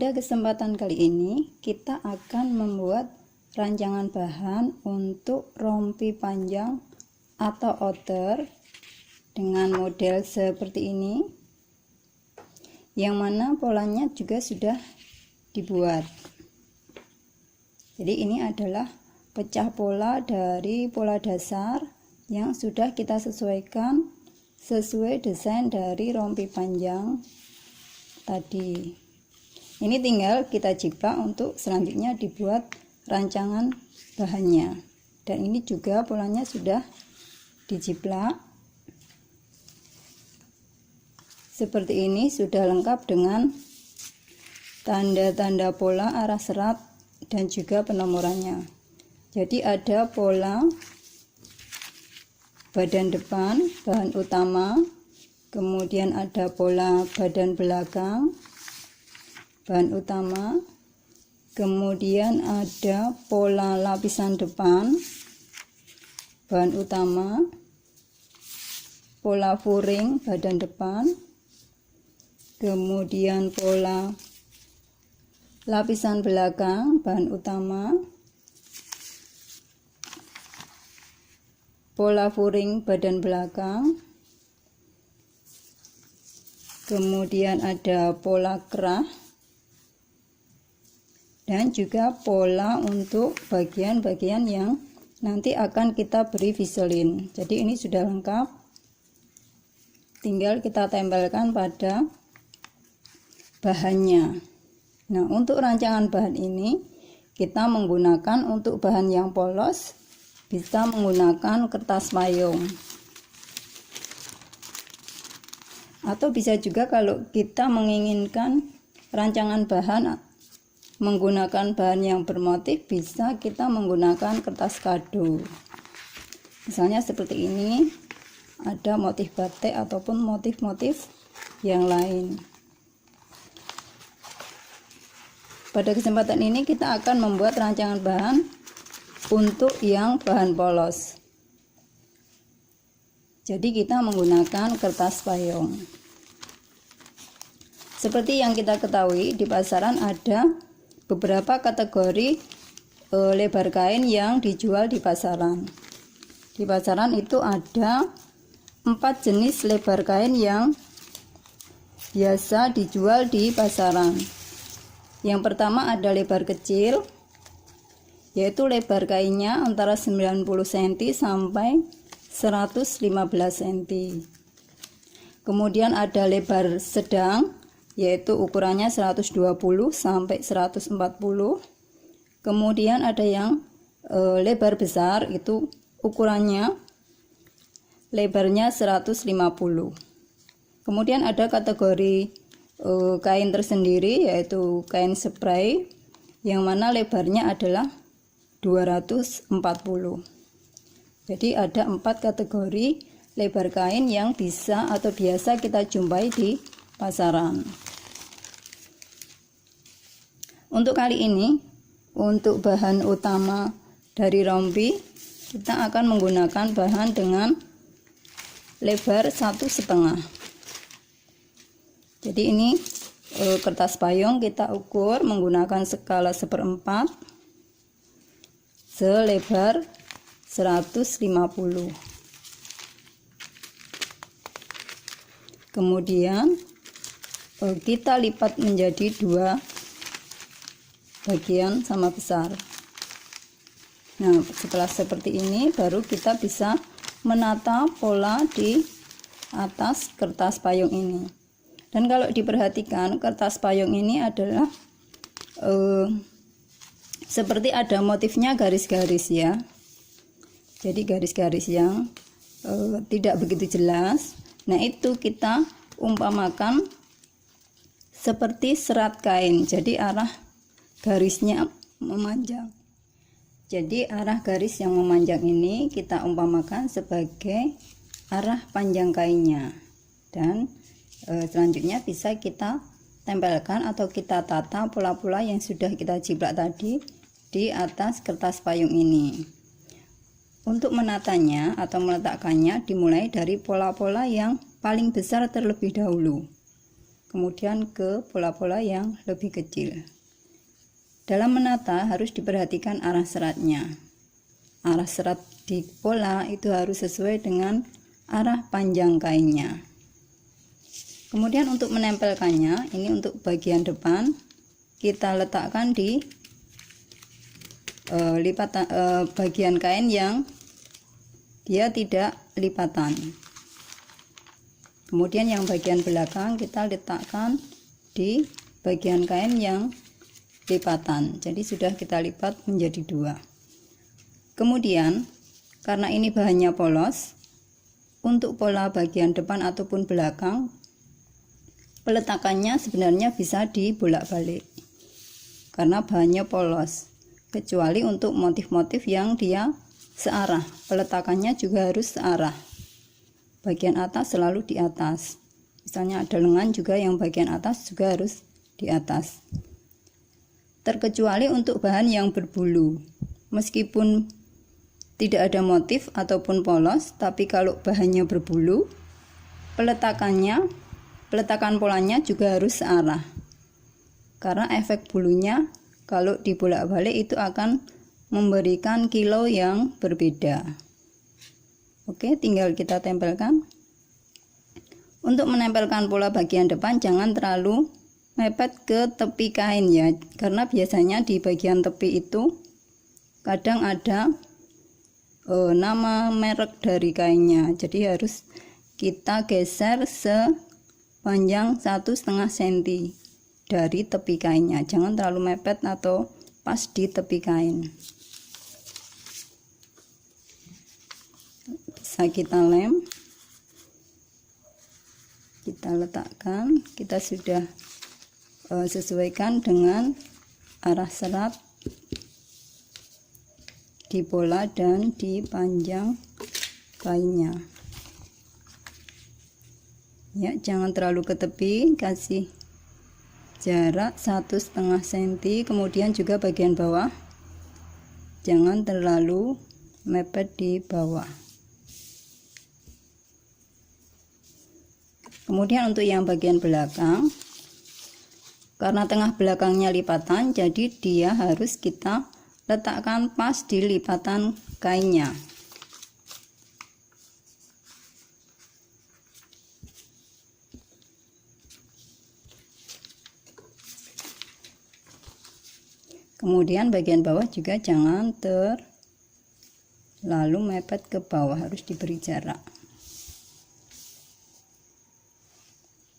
Pada kesempatan kali ini kita akan membuat rancangan bahan untuk rompi panjang atau outer dengan model seperti ini, yang mana polanya juga sudah dibuat. Jadi ini adalah pecah pola dari pola dasar yang sudah kita sesuaikan sesuai desain dari rompi panjang tadi. Ini tinggal kita jiplak untuk selanjutnya dibuat rancangan bahannya. Dan ini juga polanya sudah dijiplak. Seperti ini sudah lengkap dengan tanda-tanda pola, arah serat, dan juga penomorannya. Jadi ada pola badan depan, bahan utama, kemudian ada pola badan belakang, bahan utama, kemudian ada pola lapisan depan, bahan utama, pola furing badan depan, kemudian pola lapisan belakang, bahan utama, pola furing badan belakang, kemudian ada pola kerah, dan juga pola untuk bagian-bagian yang nanti akan kita beri viselin. Jadi ini sudah lengkap, tinggal kita tempelkan pada bahannya. Nah, untuk rancangan bahan ini kita menggunakan, untuk bahan yang polos bisa menggunakan kertas payung, atau bisa juga kalau kita menginginkan rancangan bahan menggunakan bahan yang bermotif, bisa kita menggunakan kertas kado. Misalnya seperti ini, ada motif batik ataupun motif-motif yang lain. Pada kesempatan ini kita akan membuat rancangan bahan untuk yang bahan polos. Jadi kita menggunakan kertas payung. Seperti yang kita ketahui, di pasaran ada beberapa kategori lebar kain yang dijual di pasaran. Di pasaran itu ada 4 jenis lebar kain yang biasa dijual di pasaran. Yang pertama ada lebar kecil, yaitu lebar kainnya antara 90 cm sampai 115 cm. Kemudian ada lebar sedang, yaitu ukurannya 120 sampai 140. Kemudian ada yang lebar besar, itu ukurannya lebarnya 150. Kemudian ada kategori kain tersendiri, yaitu kain spray, yang mana lebarnya adalah 240. Jadi ada 4 kategori lebar kain yang bisa atau biasa kita jumpai di pasaran. Untuk kali ini, untuk bahan utama dari rompi, kita akan menggunakan bahan dengan lebar 1,5. Jadi ini kertas payung kita ukur menggunakan skala 1/4 selebar 150. Kemudian kita lipat menjadi 2 bagian sama besar. Nah, setelah seperti ini baru kita bisa menata pola di atas kertas payung ini. Dan kalau diperhatikan, kertas payung ini adalah seperti ada motifnya garis-garis ya. Jadi garis-garis yang tidak begitu jelas. Nah, itu kita umpamakan seperti serat kain. Jadi arah garisnya memanjang. Jadi arah garis yang memanjang ini kita umpamakan sebagai arah panjang kainnya. Dan selanjutnya bisa kita tempelkan atau kita tata pola-pola yang sudah kita jiplak tadi di atas kertas payung ini. Untuk menatanya atau meletakkannya dimulai dari pola-pola yang paling besar terlebih dahulu. kemudian ke pola-pola yang lebih kecil. Dalam menata harus diperhatikan arah seratnya. Arah serat di pola itu harus sesuai dengan arah panjang kainnya. Kemudian untuk menempelkannya, ini untuk bagian depan kita letakkan di bagian kain yang dia tidak lipatan. Kemudian yang bagian belakang kita letakkan di bagian kain yang lipatan. Jadi sudah kita lipat menjadi 2. Kemudian karena ini bahannya polos, untuk pola bagian depan ataupun belakang peletakannya sebenarnya bisa dibolak-balik karena bahannya polos, kecuali untuk motif-motif yang dia searah, peletakannya juga harus searah. Bagian atas selalu di atas, misalnya ada lengan juga yang bagian atas juga harus di atas. Terkecuali untuk bahan yang berbulu, meskipun tidak ada motif ataupun polos, tapi kalau bahannya berbulu, peletakan polanya juga harus searah. Karena efek bulunya kalau dibolak-balik itu akan memberikan kilo yang berbeda. Oke, tinggal kita tempelkan. Untuk menempelkan pola bagian depan jangan terlalu mepet ke tepi kain ya, karena biasanya di bagian tepi itu kadang ada nama merek dari kainnya, jadi harus kita geser sepanjang 1,5 cm dari tepi kainnya, jangan terlalu mepet atau pas di tepi kain. Bisa kita lem, kita letakkan, kita sudah sesuaikan dengan arah serat di pola dan di panjang kainnya ya, jangan terlalu ke tepi, kasih jarak 1,5 cm. Kemudian juga bagian bawah jangan terlalu mepet di bawah. Kemudian untuk yang bagian belakang, karena tengah belakangnya lipatan, jadi dia harus kita letakkan pas di lipatan kainnya. Kemudian bagian bawah juga jangan terlalu mepet ke bawah, harus diberi jarak.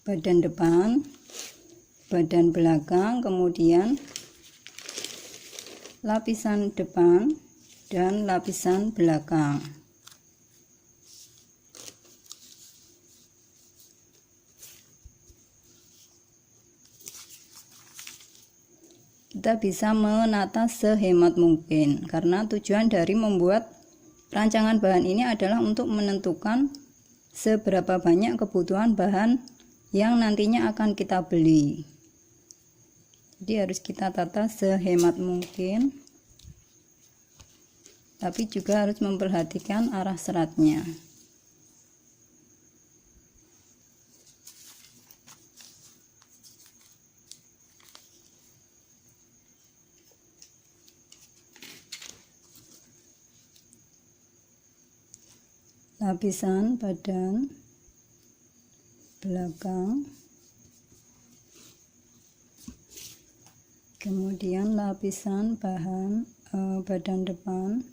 Badan depan, badan belakang, kemudian lapisan depan dan lapisan belakang. Kita bisa menata sehemat mungkin, karena tujuan dari membuat rancangan bahan ini adalah untuk menentukan seberapa banyak kebutuhan bahan yang nantinya akan kita beli. Jadi harus kita tata sehemat mungkin, tapi juga harus memperhatikan arah seratnya. Lapisan badan belakang, kemudian lapisan bahan badan depan,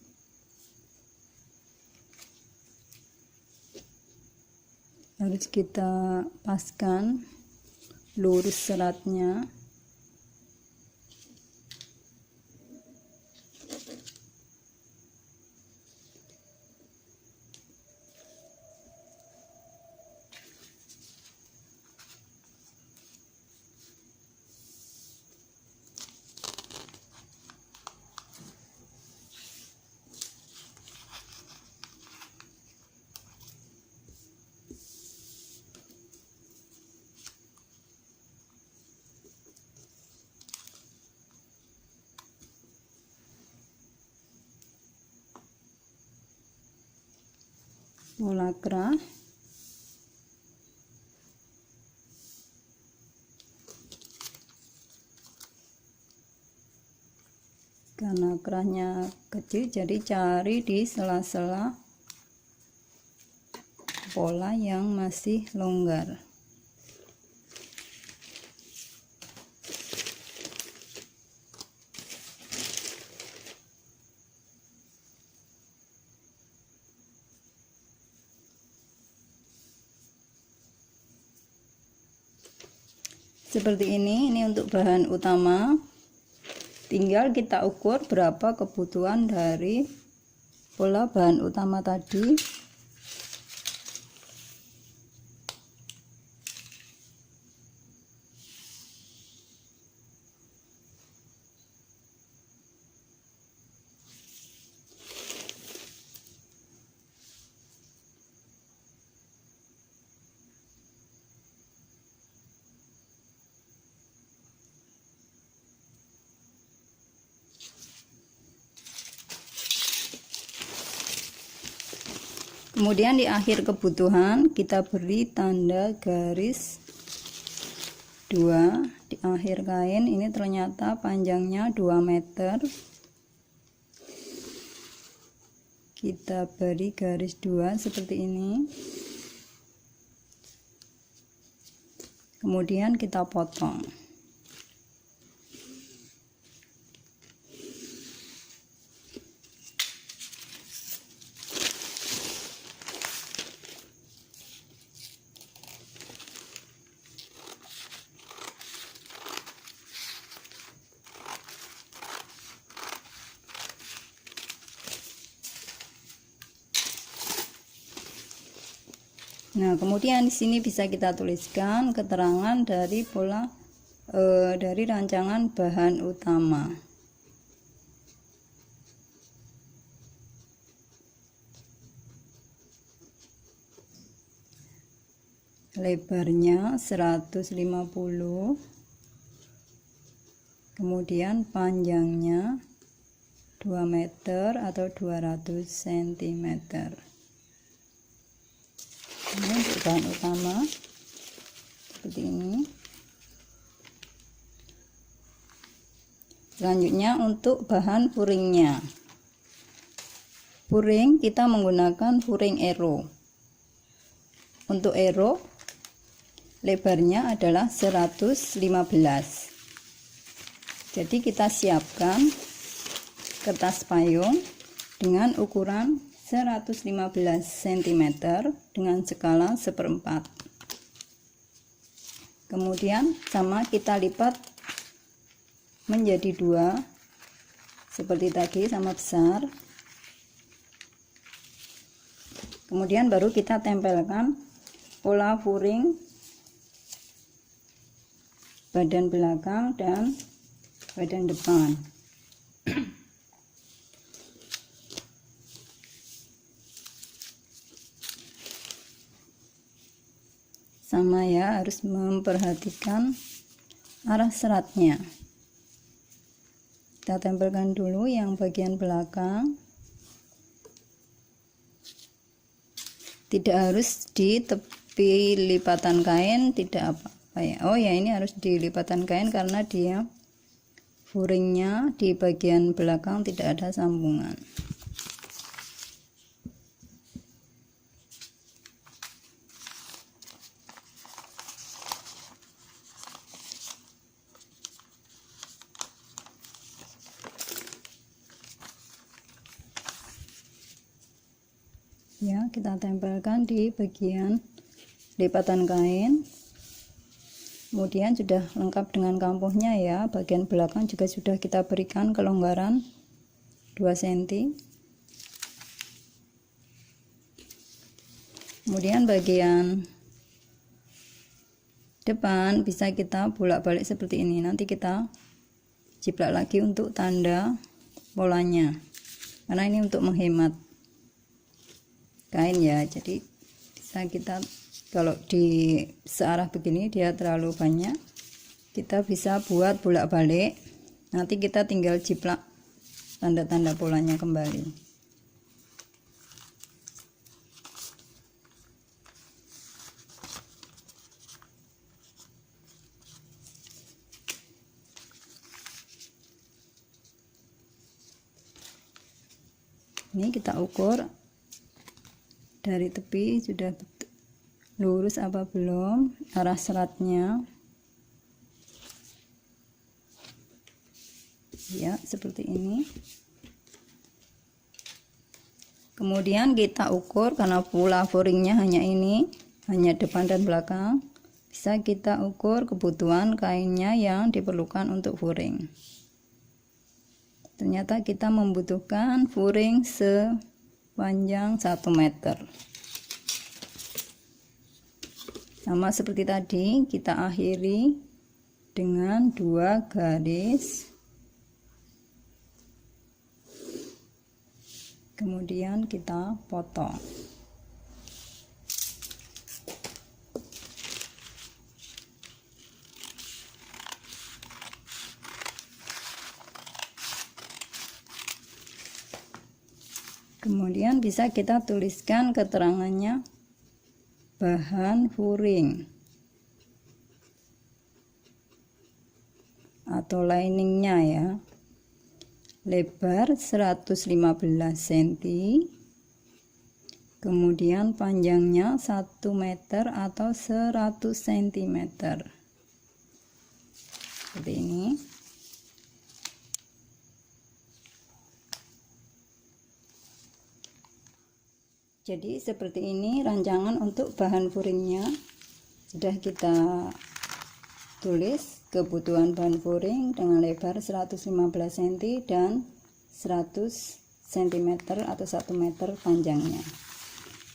harus kita paskan lurus seratnya. Pola kerah, Karena kerahnya kecil, jadi cari di sela-sela pola yang masih longgar. Seperti ini untuk bahan utama. Tinggal kita ukur berapa kebutuhan dari pola bahan utama tadi. Kemudian di akhir kebutuhan kita beri tanda garis 2 di akhir kain. Ini ternyata panjangnya 2 meter. Kita beri garis 2 seperti ini. Kemudian kita potong. Nah, kemudian di sini bisa kita tuliskan keterangan dari pola dari rancangan bahan utama. Lebarnya 150, kemudian panjangnya 2 meter atau 200 cm. Ini untuk bahan utama seperti ini. Selanjutnya untuk bahan furingnya. Furing kita menggunakan furing Aero. Untuk Aero lebarnya adalah 115. Jadi kita siapkan kertas payung dengan ukuran 115 cm dengan skala 1/4. Kemudian sama kita lipat menjadi 2 seperti tadi, sama besar. Kemudian baru kita tempelkan pola furing badan belakang dan badan depan. Sama ya, harus memperhatikan arah seratnya. Kita tempelkan dulu yang bagian belakang. Tidak harus di tepi lipatan kain, tidak apa-apa ya. Oh ya, ini harus di lipatan kain karena dia furingnya di bagian belakang tidak ada sambungan. Ya, kita tempelkan di bagian lipatan kain. Kemudian sudah lengkap dengan kampuhnya ya. Bagian belakang juga sudah kita berikan kelonggaran 2 cm. Kemudian bagian depan bisa kita bolak-balik seperti ini. Nanti kita jiplak lagi untuk tanda polanya, karena ini untuk menghemat kain ya. Jadi bisa kita, kalau di searah begini dia terlalu banyak, kita bisa buat bolak-balik. Nanti kita tinggal jiplak tanda-tanda polanya kembali. Ini kita ukur dari tepi sudah lurus apa belum arah seratnya. Ya, seperti ini. Kemudian kita ukur, karena pula furingnya hanya ini, hanya depan dan belakang, bisa kita ukur kebutuhan kainnya yang diperlukan untuk furing. Ternyata kita membutuhkan furing sepanjang 1 meter. Sama seperti tadi, kita akhiri dengan 2 garis. Kemudian kita potong. Kemudian bisa kita tuliskan keterangannya, bahan furing atau liningnya ya, lebar 115 cm, kemudian panjangnya 1 meter atau 100 cm, seperti ini. Jadi seperti ini rancangan untuk bahan furingnya. Sudah kita tulis kebutuhan bahan furing dengan lebar 115 cm dan 100 cm atau 1 meter panjangnya.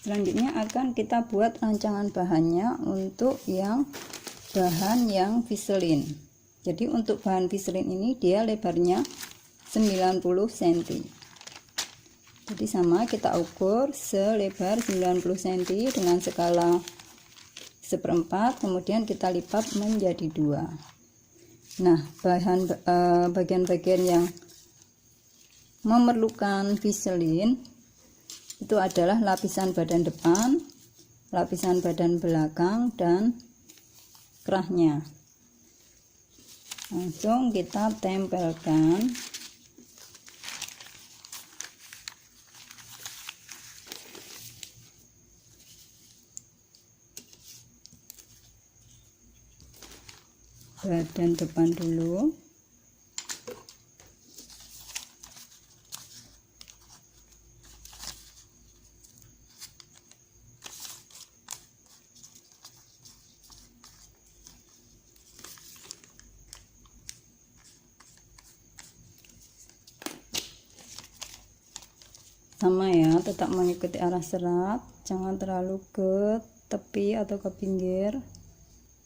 Selanjutnya akan kita buat rancangan bahannya untuk yang bahan yang viselin. Jadi untuk bahan viselin ini dia lebarnya 90 cm. Jadi sama, kita ukur selebar 90 cm dengan skala 1/4, kemudian kita lipat menjadi 2. Nah, bagian-bagian yang memerlukan viselin itu adalah lapisan badan depan, lapisan badan belakang, dan kerahnya. Langsung kita tempelkan. Badan depan dulu, sama ya, tetap mengikuti arah serat, jangan terlalu ke tepi atau ke pinggir.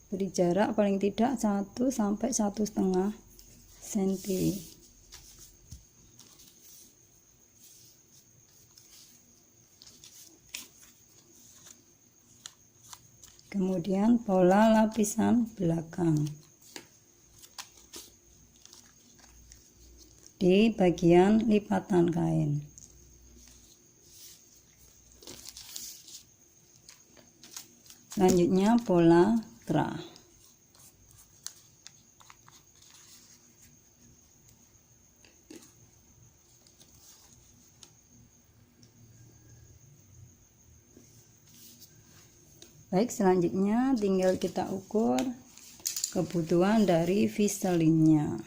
Beri jarak paling tidak 1 sampai 1,5 cm. Kemudian pola lapisan belakang di bagian lipatan kain. Selanjutnya pola kerah. Baik, selanjutnya tinggal kita ukur kebutuhan dari viselinnya.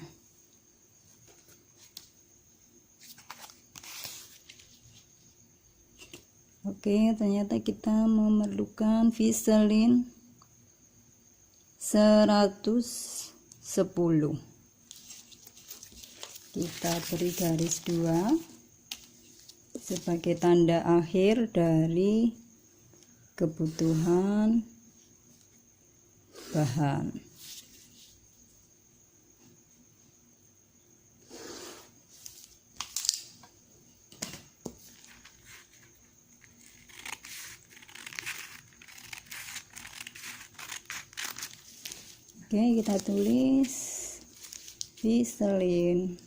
Oke, ternyata kita memerlukan viselin 110. Kita beri garis 2 sebagai tanda akhir dari kebutuhan bahan. Oke, kita tulis viselin.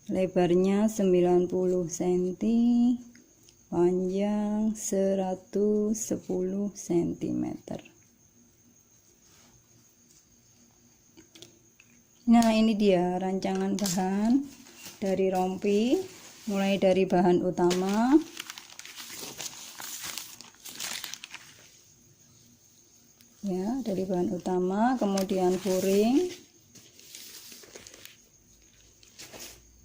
Lebarnya 90 cm, panjang 110 cm. Nah, ini dia rancangan bahan dari rompi, mulai dari bahan utama, ya, dari bahan utama, kemudian furing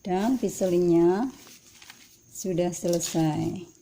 dan biselingnya sudah selesai.